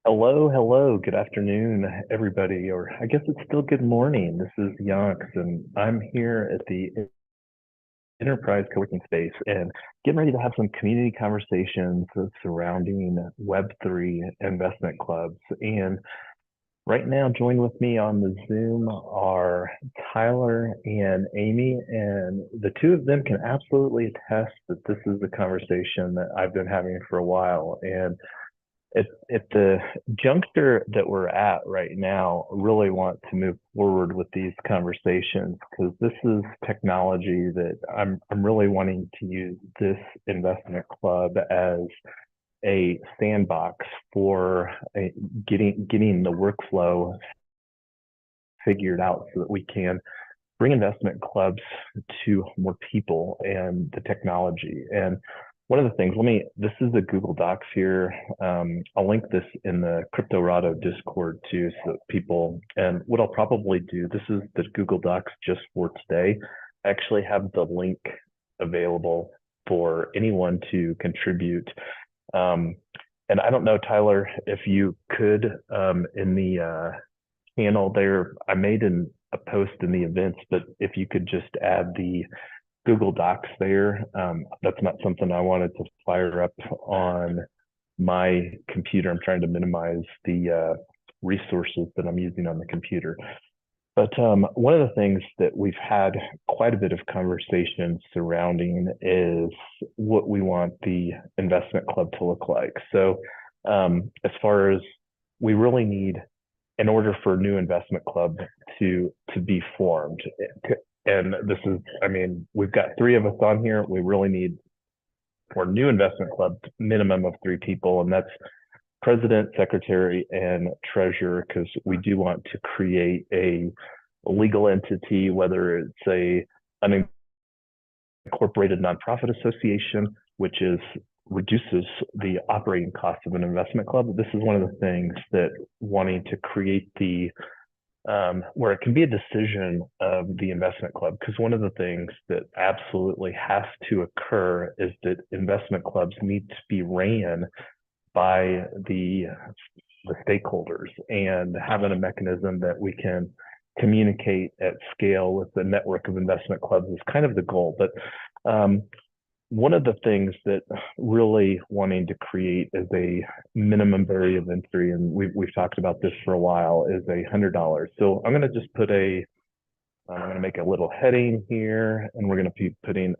Hello, good afternoon, everybody, or I guess it's still good morning. This is Yonks, and I'm here at the Enterprise Co-working Space and getting ready to have some community conversations surrounding Web3 investment clubs. And right now, joined with me on the Zoom are Tyler and Amy, and the two of them can absolutely attest that this is a conversation that I've been having for a while. And at the juncture that we're at right now, really want to move forward with these conversations because this is technology that I'm really wanting to use this investment club as a sandbox for getting the workflow figured out so that we can bring investment clubs to more people and the technology. And one of the things, this is the Google Docs here. I'll link this in the Cryptorado Discord too, so that people, and what I'll probably do, this is the Google Docs just for today. I actually have the link available for anyone to contribute. And I don't know, Tyler, if you could, in the channel there, I made a post in the events, but if you could just add the Google Docs there. That's not something I wanted to fire up on my computer. I'm trying to minimize the resources that I'm using on the computer. But one of the things that we've had quite a bit of conversation surrounding is what we want the investment club to look like. So as far as we really need, in order for a new investment club to be formed, and this is, I mean, we've got three of us on here. We really need, for a new investment club, minimum of three people, and that's president, secretary, and treasurer, because we do want to create a legal entity, whether it's a unincorporated nonprofit association, which reduces the operating cost of an investment club. This is one of the things that wanting to create the where it can be a decision of the investment club, because one of the things that absolutely has to occur is that investment clubs need to be ran by the stakeholders, and having a mechanism that we can communicate at scale with the network of investment clubs is kind of the goal. But one of the things that really wanting to create is a minimum barrier of entry, and we've talked about this for a while, is $100. So I'm going to just put I'm going to make a little heading here, and we're going to be putting,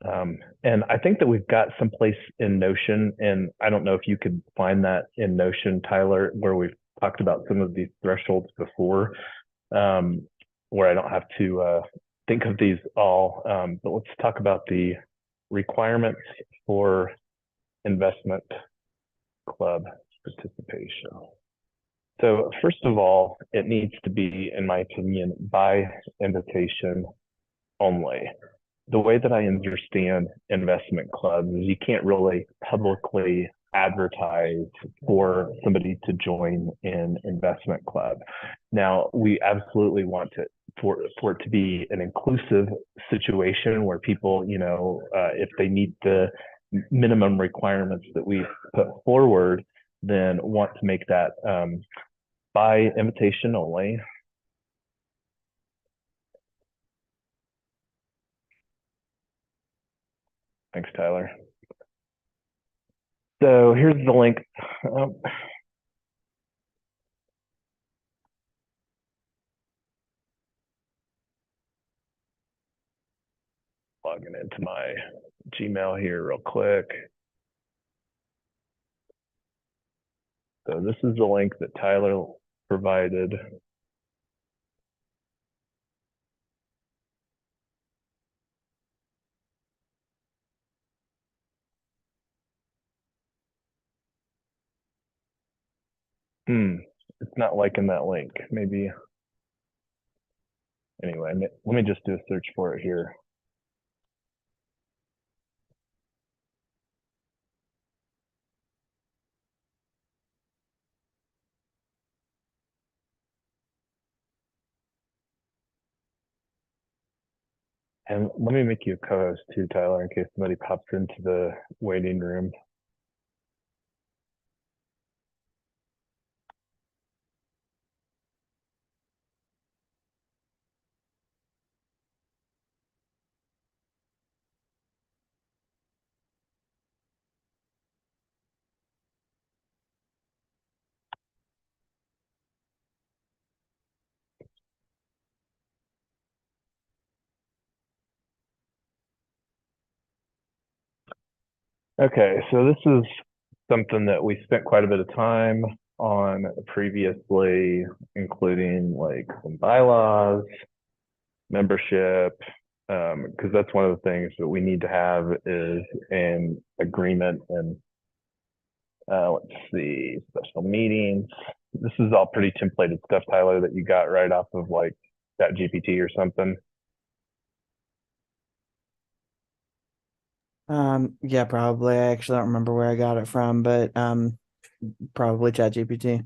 and I think that we've got some place in Notion, and I don't know if you could find that in Notion, Tyler, where we've talked about some of these thresholds before, where I don't have to think of these all, but let's talk about the requirements for investment club participation. So first of all, it needs to be, in my opinion, by invitation only. The way that I understand investment clubs is you can't really publicly advertise for somebody to join an investment club. Now, we absolutely want for it to be an inclusive situation where people, if they meet the minimum requirements that we put forward, then want to make that by invitation only. Thanks, Tyler. So here's the link. Logging into my Gmail here real quick. So this is the link that Tyler provided. It's not liking that link. Maybe. Anyway, let me just do a search for it here. And let me make you a co-host too, Tyler, in case somebody pops into the waiting room. Okay, so this is something that we spent quite a bit of time on previously, including like some bylaws, membership, because that's one of the things that we need to have is an agreement and let's see, special meetings. This is all pretty templated stuff, Tyler, that you got right off of like that GPT or something. Yeah, probably. I actually don't remember where I got it from, but probably ChatGPT.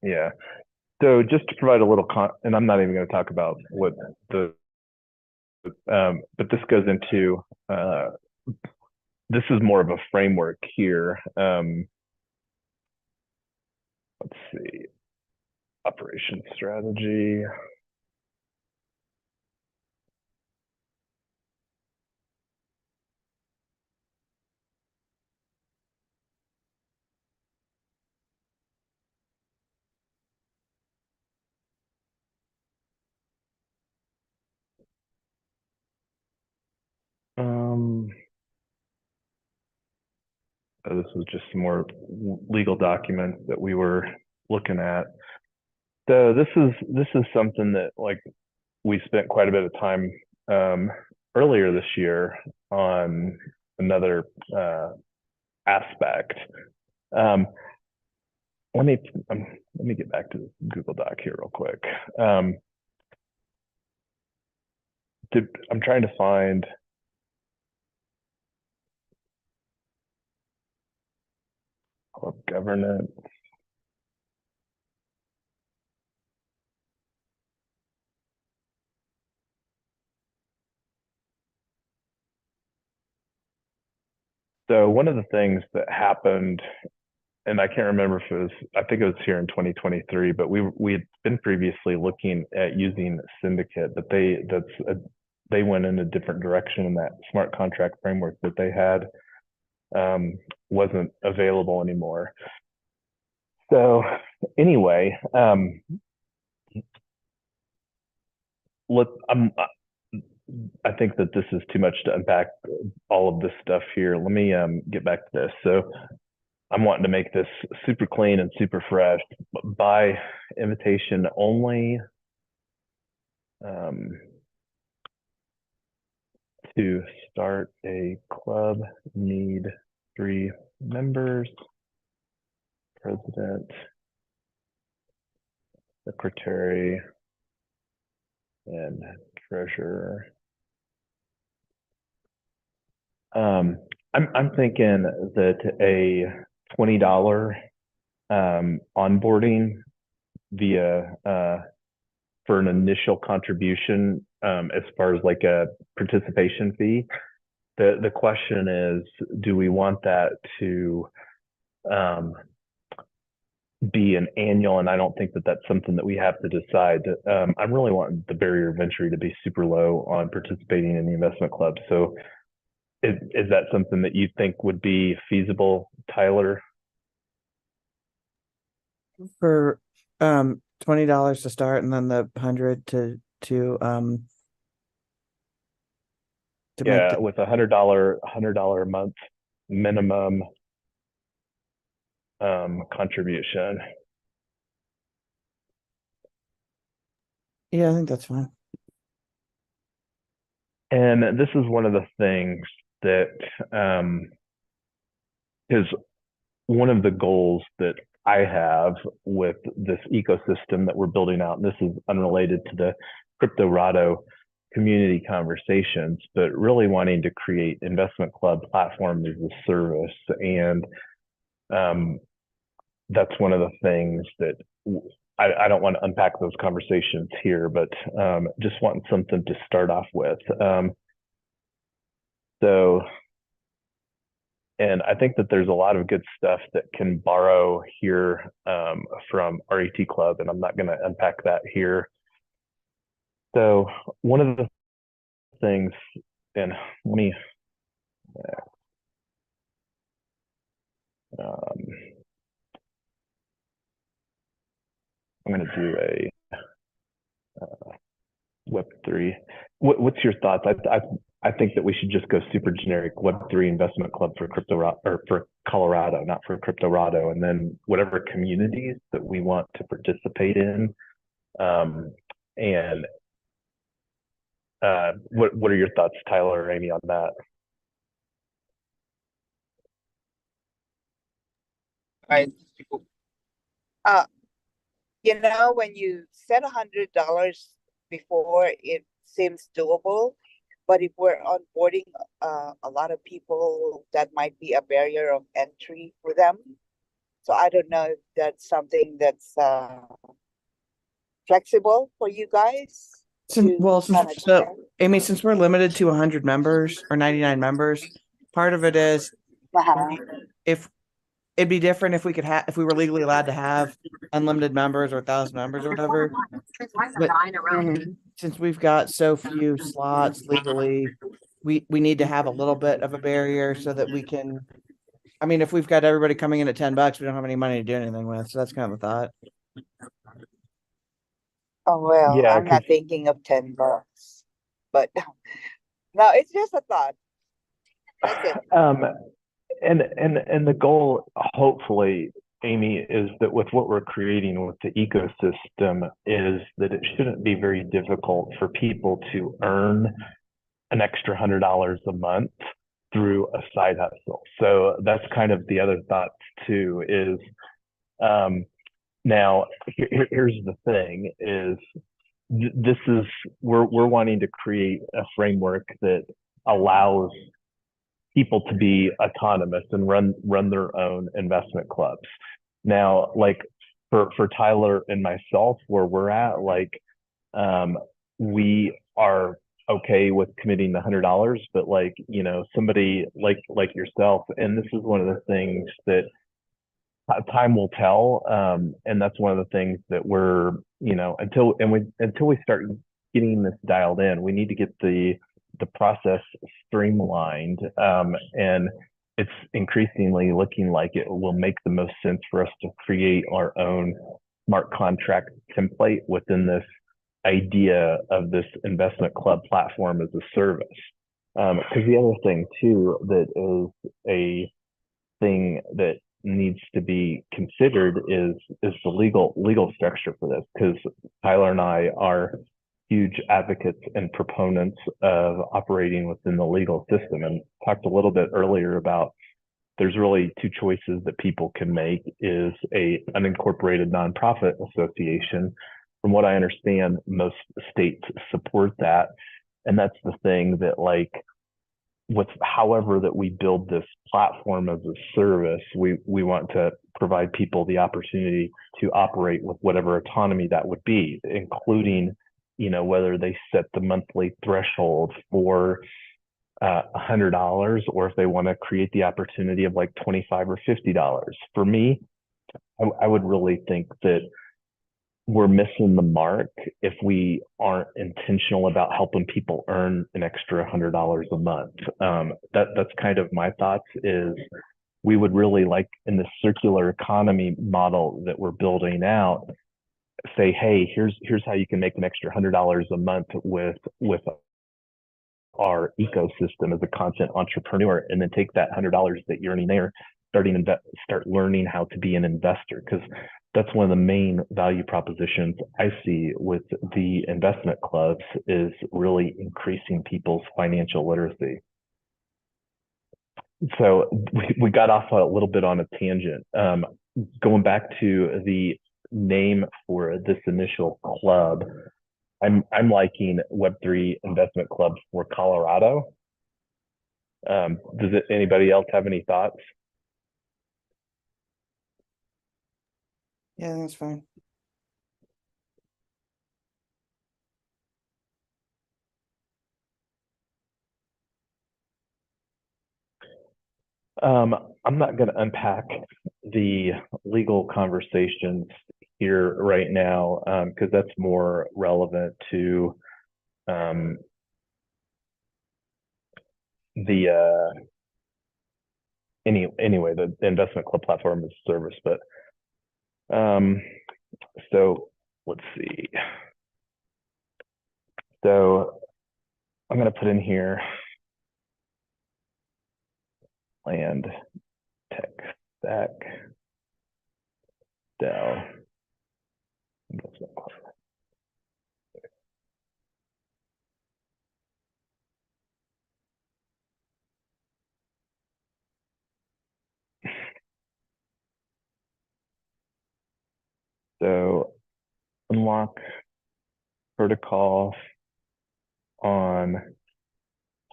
Yeah. So just to provide a little and I'm not even going to talk about what the but this goes into this is more of a framework here. Let's see, operation strategy. Um, this was just some more legal documents that we were looking at. So this is something that like we spent quite a bit of time earlier this year on another aspect. Um, let me let me get back to the Google Doc here real quick. Um, I'm trying to find governance. So one of the things that happened, and I can't remember if it was, I think it was here in 2023, but we had been previously looking at using Syndicate, but they went in a different direction, and that smart contract framework that they had wasn't available anymore. So anyway, let I think that this is too much to unpack all of this stuff here. Let me get back to this. So I'm wanting to make this super clean and super fresh by invitation only. Um, to start a club, need 3 members, president, secretary, and treasurer. Um, I'm thinking that a $20 onboarding via for an initial contribution as far as like a participation fee. The question is, do we want that to um, be an annual? And I don't think that that's something that we have to decide. I'm really wanting the barrier of entry to be super low on participating in the investment club. So is that something that you think would be feasible, Tyler? For $20 to start and then the 100 to make Yeah, the. with $100 a month minimum contribution. Yeah, I think that's fine. And this is one of the things that um, is one of the goals that I have with this ecosystem that we're building out. And this is unrelated to the Cryptorado community conversations, but really wanting to create investment club platforms as a service. And um, that's one of the things that I don't want to unpack those conversations here, but just wanting something to start off with. So and I think that there's a lot of good stuff that can borrow here from RET Club, and I'm not going to unpack that here. So one of the things, and let me, um, I'm going to do a Web3. What's your thoughts? I think that we should just go super generic Web3 Investment Club for Cryptorado or for Colorado, not for Cryptorado, and then whatever communities that we want to participate in. And what are your thoughts, Tyler or Amy, on that? Right. Uh, when you said $100 before, it seems doable, but if we're onboarding a lot of people, that might be a barrier of entry for them. So I don't know if that's something that's flexible for you guys to kind of share. Amy, since we're limited to 100 members or 99 members, part of it is if it'd be different if we could have if we were legally allowed to have unlimited members or 1,000 members or whatever. But since we've got so few slots legally, we need to have a little bit of a barrier so that we can. I mean, if we've got everybody coming in at $10, we don't have any money to do anything with. So that's kind of a thought. Oh, well, Yeah, I'm not thinking of $10, but no, it's just a thought. That's it. And the goal, hopefully, Amy, is that with what we're creating with the ecosystem is that it shouldn't be very difficult for people to earn an extra $100 a month through a side hustle. So that's kind of the other thought too, is now here's the thing is this is we're wanting to create a framework that allows people to be autonomous and run their own investment clubs. Now, like for Tyler and myself, where we're at, like we are okay with committing the $100, but like somebody like yourself, and this is one of the things that time will tell, and that's one of the things that we're until we start getting this dialed in, we need to get the process streamlined, and it's increasingly looking like it will make the most sense for us to create our own smart contract template within this idea of this investment club platform as a service. Because the other thing too that is a thing that needs to be considered is the legal structure for this, because Tyler and I are huge advocates and proponents of operating within the legal system, and talked a little bit earlier about there's really two choices that people can make, is a unincorporated nonprofit association. From what I understand, most states support that, and that's the thing that however that we build this platform as a service, we want to provide people the opportunity to operate with whatever autonomy that would be, including whether they set the monthly threshold for $100, or if they want to create the opportunity of like $25 or $50. For me, I would really think that we're missing the mark if we aren't intentional about helping people earn an extra $100 a month. That's kind of my thoughts, is we would really like, in the circular economy model that we're building out, say, hey, here's how you can make an extra $100 a month with our ecosystem as a content entrepreneur, and then take that $100 that you're earning there, start learning how to be an investor, because that's one of the main value propositions I see with the investment clubs, is really increasing people's financial literacy. So we got off a little bit on a tangent. Going back to the name for this initial club, I'm liking Web3 Investment Clubs for Colorado. Anybody else have any thoughts? Yeah, that's fine. I'm not going to unpack the legal conversations here right now, because that's more relevant to anyway, the investment club platform as a service. But so let's see. So I'm going to put in here Land Tech Stack DAO Investment Club. So unlock protocol on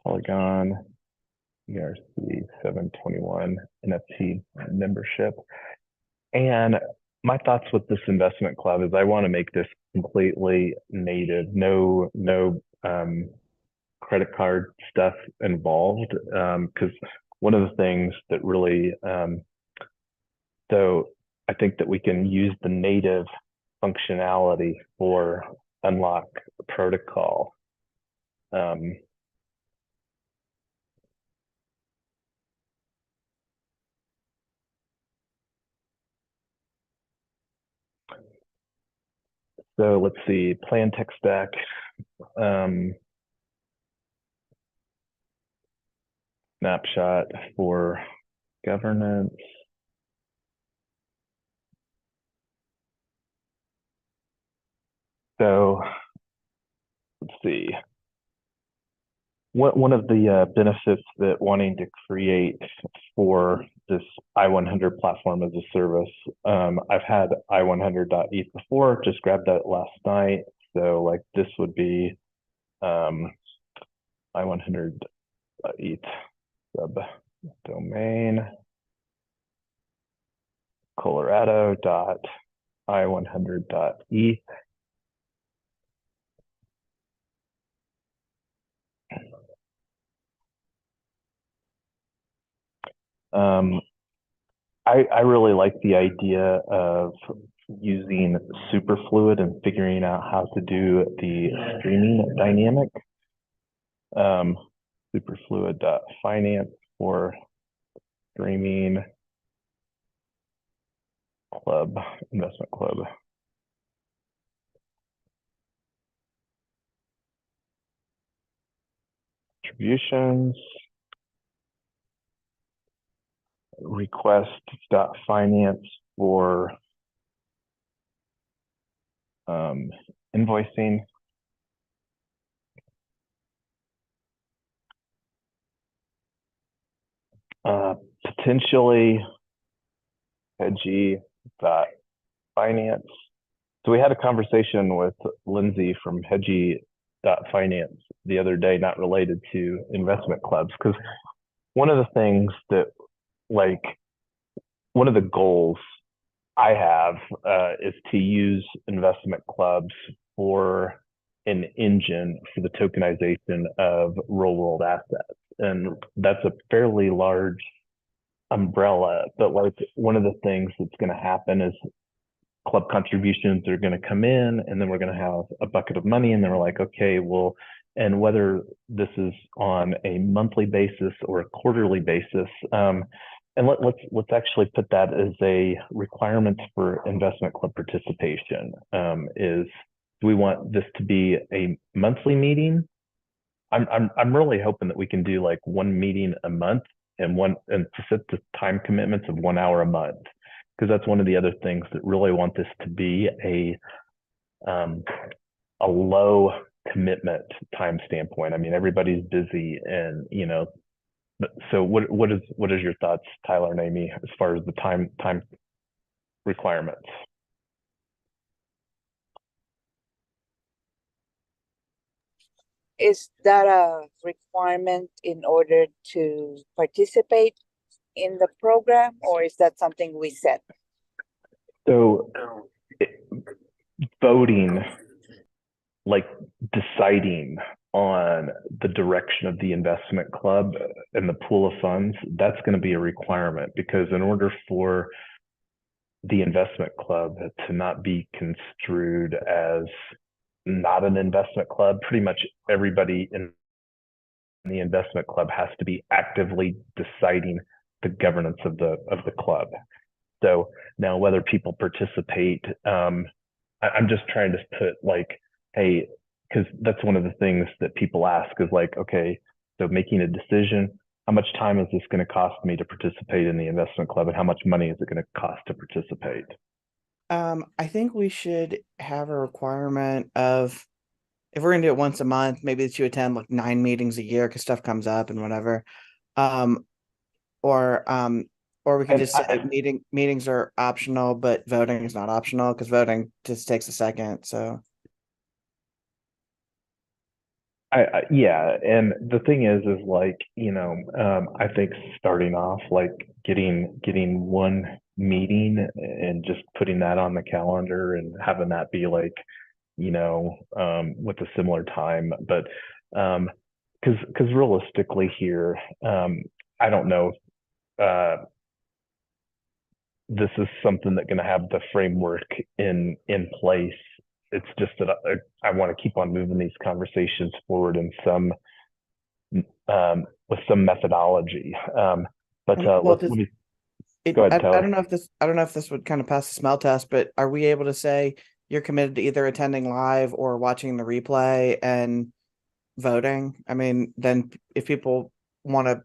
Polygon ERC 721 NFT membership. And my thoughts with this investment club is I want to make this completely native, no credit card stuff involved. Because one of the things that really, so I think that we can use the native functionality for unlock protocol. So let's see, plan tech stack. Snapshot for governance. So let's see. One of the benefits that wanting to create for this I100 platform as a service, I've had I100.eth before, just grabbed that last night. So like this would be I100.eth subdomain Colorado.I100.eth. I really like the idea of using Superfluid and figuring out how to do the streaming dynamic. Superfluid.finance for streaming club, investment club. Contributions. Request.finance for invoicing. Potentially Hedgie.finance. So we had a conversation with Lindsay from Hedgie.finance the other day, not related to investment clubs, because one of the things that, like, one of the goals I have is to use investment clubs for an engine for the tokenization of real world assets. And that's a fairly large umbrella, but like one of the things that's going to happen is club contributions are going to come in, and then we're going to have a bucket of money, and then we're like, okay, well, and whether this is on a monthly basis or a quarterly basis, and let's actually put that as a requirement for investment club participation. Is do we want this to be a monthly meeting? I'm really hoping that we can do like one meeting a month and to set the time commitments of 1 hour a month, because that's one of the other things that really want this to be a low commitment time standpoint. I mean, everybody's busy, and so what is your thoughts, Tyler and Amy, as far as the time requirements? Is that a requirement in order to participate in the program, or is that something we set? So voting, like deciding on the direction of the investment club and the pool of funds, that's going to be a requirement, because in order for the investment club to not be construed as not an investment club, pretty much everybody in the investment club has to be actively deciding the governance of the club. So now whether people participate, I'm just trying to put like, hey, because that's one of the things that people ask is like, okay, so making a decision, how much time is this going to cost me to participate in the investment club, and how much money is it going to cost to participate? I think we should have a requirement of, if we're gonna do it once a month, maybe that you attend like 9 meetings a year because stuff comes up and whatever. Um, or we can And just say meetings are optional, but voting is not optional because voting just takes a second. So yeah, and the thing is like, I think starting off like getting one meeting and just putting that on the calendar and having that be like, with a similar time, but because realistically here, I don't know if this is something that's going to have the framework in place. It's just that I want to keep on moving these conversations forward in some with some methodology. But well, let me go ahead, Tyler. I don't know if this would kind of pass the smell test, but are we able to say you're committed to either attending live or watching the replay and voting? I mean, then if people want to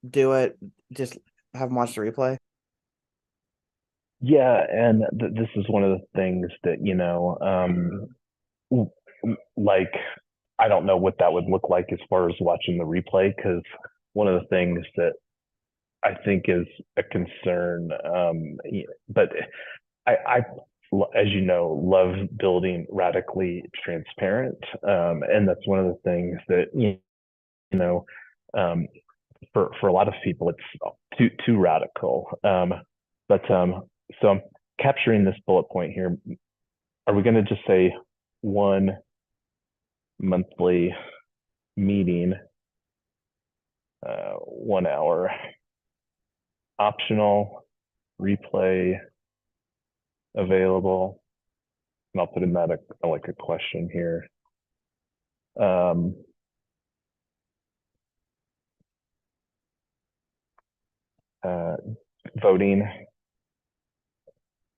do it, just have them watch the replay. Yeah, and this is one of the things that like I don't know what that would look like as far as watching the replay, because one of the things that I think is a concern, but I, as you know, love building radically transparent, and that's one of the things that for a lot of people it's too radical. But so I'm capturing this bullet point here. Are we going to just say one monthly meeting, 1 hour, optional, replay available? And I'll put in that like a question here. Voting,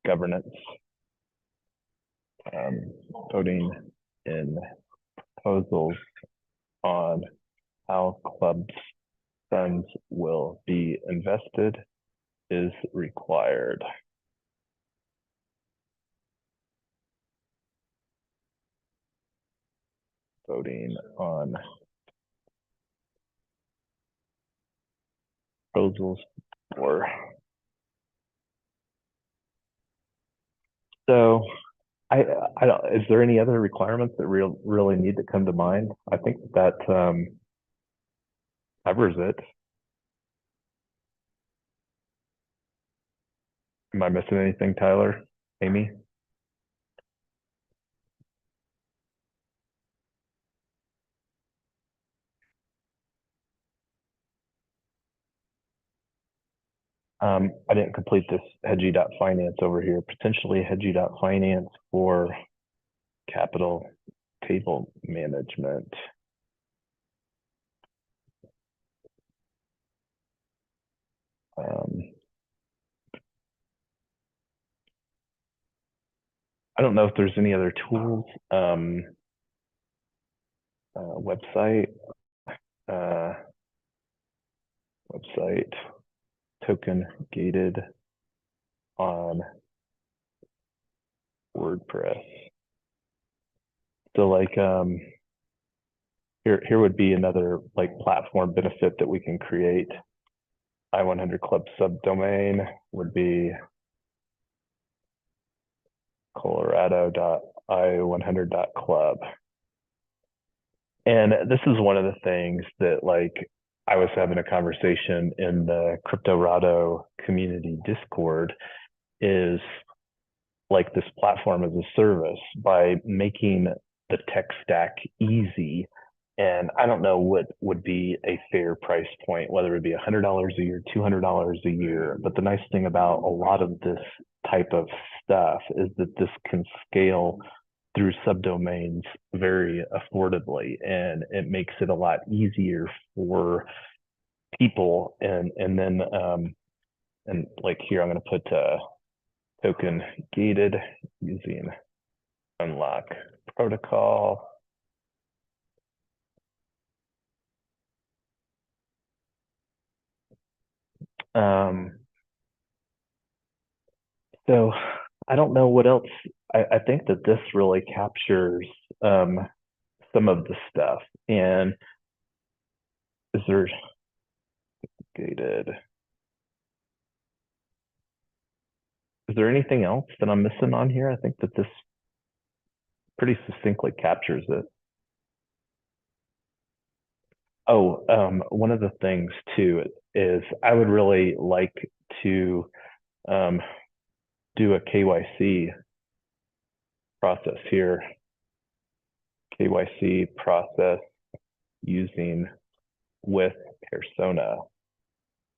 governance, voting in proposals on how clubs funds will be invested is required. Voting on proposals for. So I don't, is there any other requirements that really need to come to mind? I think that covers it. Am I missing anything, Tyler? Amy? I didn't complete this hedgie.finance over here. Potentially hedgie.finance for capital table management. I don't know if there's any other tools, website, token gated on WordPress. So like here would be another like platform benefit that we can create. I100 Club subdomain would be colorado.i100.club. And this is one of the things that like I was having a conversation in the Cryptorado community Discord, is like this platform as a service by making the tech stack easy. And I don't know what would be a fair price point, whether it be $100 a year, $200 a year. But the nice thing about a lot of this type of stuff is that this can scale through subdomains very affordably, and it makes it a lot easier for people. And then and like here I'm going to put token gated using unlock protocol. So I don't know what else. I think that this really captures some of the stuff. And is there gated? Is there anything else that I'm missing on here? I think that this pretty succinctly captures it. Oh, one of the things too is I would really like to do a KYC process here. KYC process using with persona.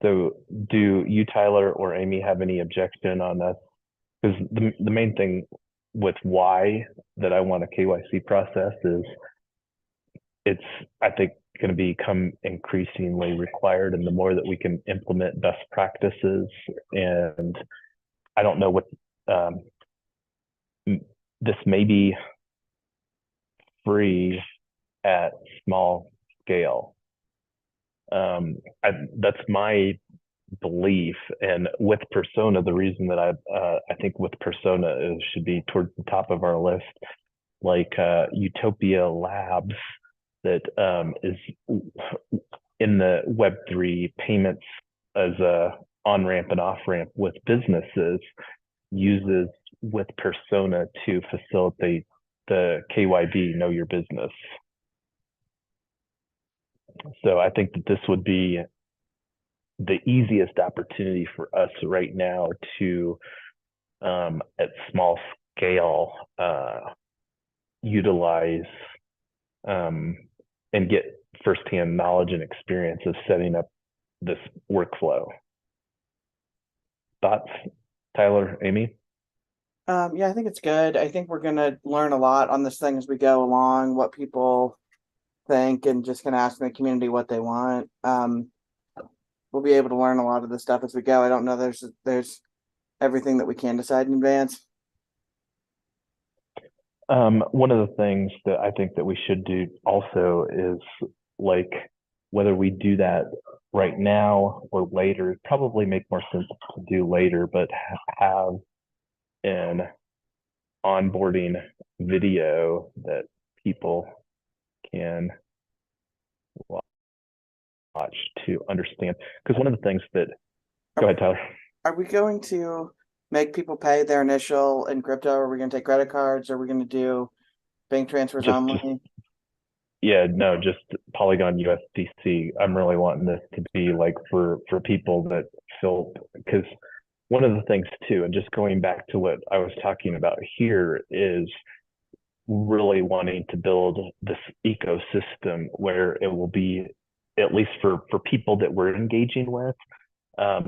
So do you, Tyler, or Amy have any objection on that? Because the main thing with why that I want a KYC process is it's, I think, going to become increasingly required, and the more that we can implement best practices, and I don't know what this may be free at small scale. That's my belief, and with persona, the reason that I think with persona is should be towards the top of our list, like Utopia Labs that is in the Web3 payments as a on-ramp and off-ramp with businesses, uses with persona to facilitate the KYB, know your business. So I think that this would be the easiest opportunity for us right now to, at small scale, utilize and get firsthand knowledge and experience of setting up this workflow. Thoughts, Tyler, Amy? Yeah, I think it's good. I think we're gonna learn a lot on this thing as we go along, what people think, and just gonna ask the community what they want. We'll be able to learn a lot of this stuff as we go. I don't know there's everything that we can decide in advance. One of the things that I think that we should do also is, like, whether we do that right now or later, it probably make more sense to do later, but have an onboarding video that people can watch to understand. Because one of the things that, go ahead, Tyler. Are we going to make people pay their initial in crypto? Are we going to take credit cards? Are we going to do bank transfers only? Yeah, no, just Polygon USDC. I'm really wanting this to be like for people that feel, because one of the things too, and just going back to what I was talking about here, is really wanting to build this ecosystem where it will be, at least for people that we're engaging with,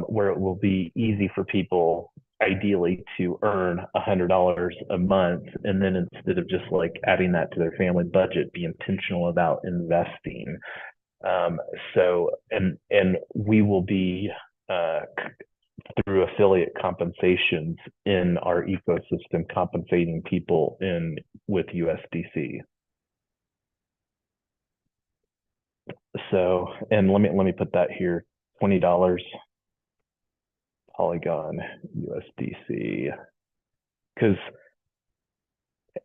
where it will be easy for people ideally to earn $100 a month, and then instead of just like adding that to their family budget, be intentional about investing. So we will be through affiliate compensations in our ecosystem, compensating people in with USDC. So, and let me put that here, $20 Polygon USDC, because,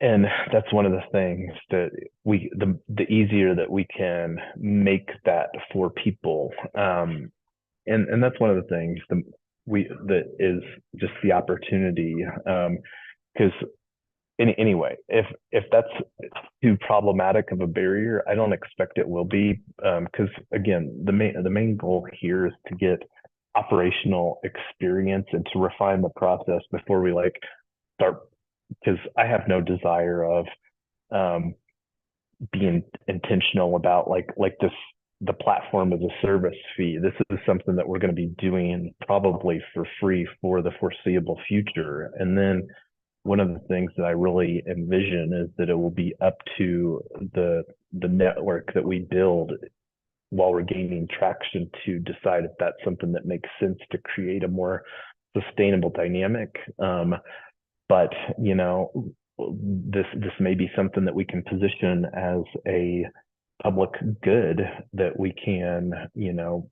and that's one of the things that the easier that we can make that for people, and that's one of the things that is just the opportunity, because anyway, if that's too problematic of a barrier, I don't expect it will be, because again, the main goal here is to get operational experience and to refine the process before we like start, because I have no desire of being intentional about like this, the platform as a service fee. This is something that we're going to be doing probably for free for the foreseeable future. And then one of the things that I really envision is that it will be up to the network that we build while we're gaining traction to decide if that's something that makes sense to create a more sustainable dynamic. But you know, this may be something that we can position as a public good that we can, you know,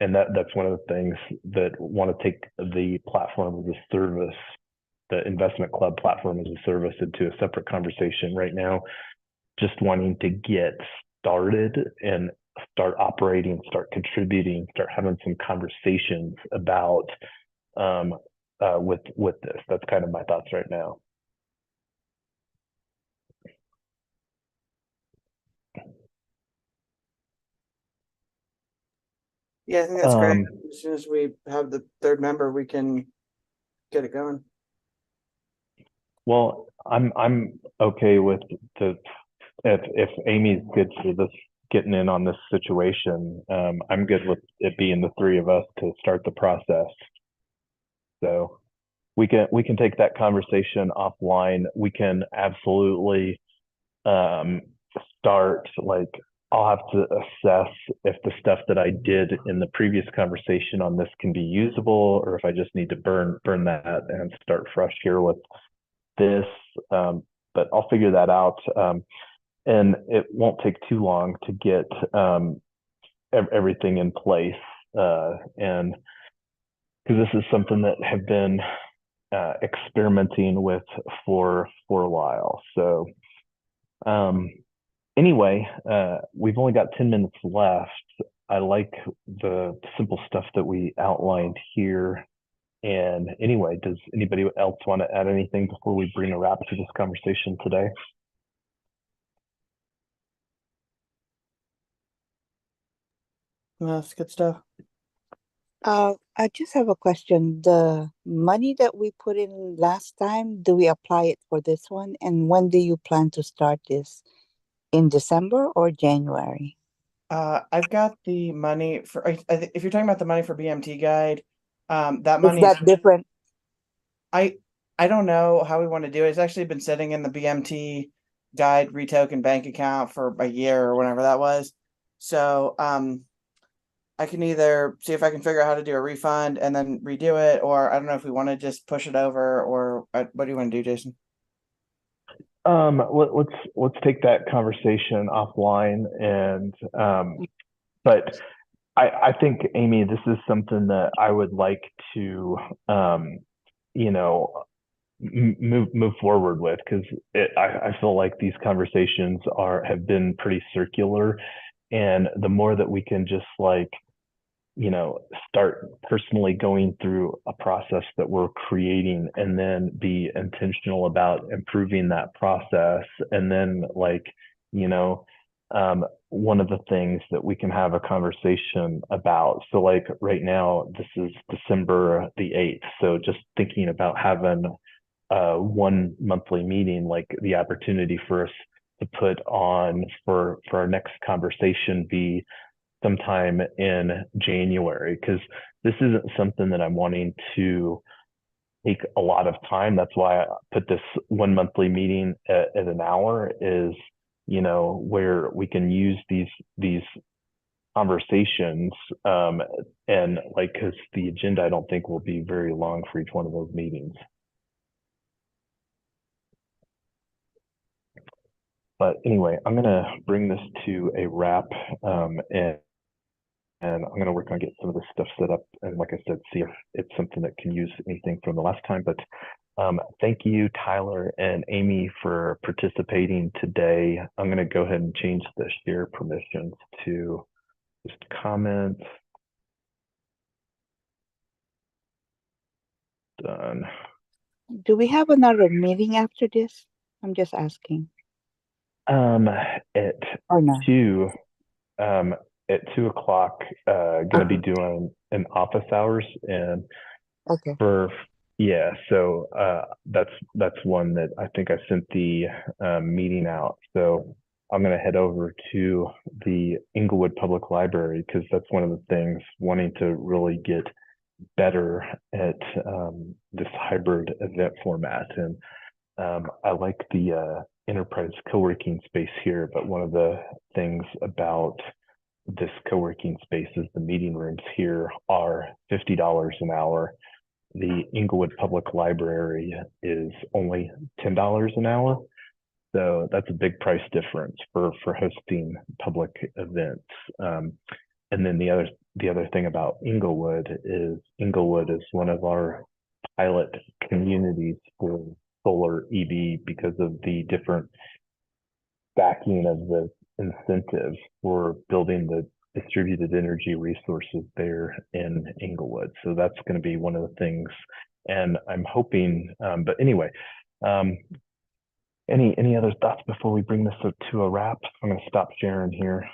that's one of the things that want to take the platform as a service, the investment club platform as a service, into a separate conversation right now. Just wanting to get started and start operating, start contributing, start having some conversations about with this. That's kind of my thoughts right now. Yeah, I think that's great. As soon as we have the third member, we can get it going. Well, I'm okay with the if Amy's good for this, getting in on this situation. I'm good with it being the three of us to start the process. So we can take that conversation offline. We can absolutely start, like, I'll have to assess if the stuff that I did in the previous conversation on this can be usable, or if I just need to burn that and start fresh here with this. But I'll figure that out. And it won't take too long to get everything in place. And because this is something that have been experimenting with for a while. So anyway, we've only got 10 minutes left. I like the simple stuff that we outlined here. And anyway, does anybody else want to add anything before we bring a wrap to this conversation today? Well, that's good stuff. I just have a question. The money that we put in last time, do we apply it for this one? And when do you plan to start this? In December or January? I've got the money for, if you're talking about the money for BMT guide, that Is money, that different? I don't know how we want to do it. It's actually been sitting in the BMT guide retoken bank account for a year or whenever that was. So I can either see if I can figure out how to do a refund and then redo it, or I don't know if we want to just push it over, or what do you want to do, Jason? Let's take that conversation offline. And but I think, Amy, this is something that I would like to you know, move forward with, because I feel like these conversations have been pretty circular, and the more that we can just, like, start personally going through a process that we're creating, and then be intentional about improving that process. And then, like, one of the things that we can have a conversation about. So, like, right now, this is December the 8th. So just thinking about having one monthly meeting, like the opportunity for us to put on for our next conversation be sometime in January, because this isn't something that I'm wanting to take a lot of time. That's why I put this one monthly meeting at an hour, is, where we can use these conversations, and, like, because the agenda, I don't think, will be very long for each one of those meetings. But anyway, I'm going to bring this to a wrap, and I'm going to work on getting some of this stuff set up. And like I said, see if it's something that can use anything from the last time. But thank you, Tyler and Amy, for participating today. I'm going to go ahead and change the share permissions to just comments. Done. Do we have another meeting after this? I'm just asking. At or no? 2 at 2 o'clock, gonna be doing an office hours, and Okay. so that's one that I think I sent the meeting out. So I'm gonna head over to the Inglewood Public Library, because that's one of the things, wanting to really get better at this hybrid event format. And I like the enterprise co-working space here, but one of the things about this co-working space is the meeting rooms here are $50 an hour. The Inglewood Public Library is only $10 an hour. So that's a big price difference for hosting public events. And then the other thing about Inglewood is one of our pilot communities for solar EV because of the different backing of the incentives for building the distributed energy resources there in Inglewood. So that's going to be one of the things. And I'm hoping, but anyway, any other thoughts before we bring this to a wrap? I'm going to stop sharing here.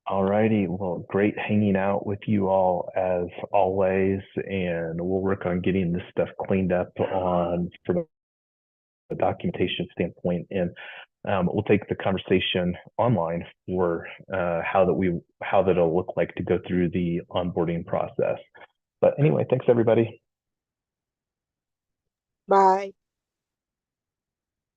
All righty. Well, great hanging out with you all as always, and we'll work on getting this stuff cleaned up from a documentation standpoint, and we'll take the conversation online for how that'll look like to go through the onboarding process. But anyway, thanks everybody. Bye.